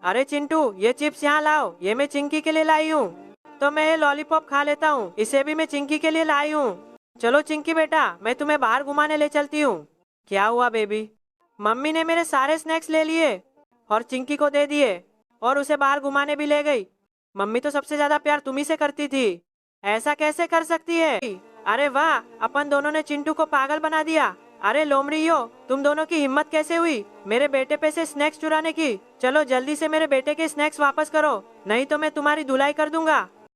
अरे चिंटू, ये चिप्स यहाँ लाओ, ये मैं चिंकी के लिए लाई हूँ। तो मैं ये लॉलीपॉप खा लेता हूँ, इसे भी मैं चिंकी के लिए लाई हूँ। चलो चिंकी बेटा, मैं तुम्हें बाहर घुमाने ले चलती हूँ। क्या हुआ बेबी? मम्मी ने मेरे सारे स्नैक्स ले लिए और चिंकी को दे दिए और उसे बाहर घुमाने भी ले गई। मम्मी तो सबसे ज्यादा प्यार तुम्ही से करती थी। ऐसा कैसे कर सकती है? अरे वाह, अपन दोनों ने चिंटू को पागल बना दिया। अरे लोमड़ियो, तुम दोनों की हिम्मत कैसे हुई मेरे बेटे पे से स्नैक्स चुराने की? चलो जल्दी से मेरे बेटे के स्नैक्स वापस करो, नहीं तो मैं तुम्हारी धुलाई कर दूंगा।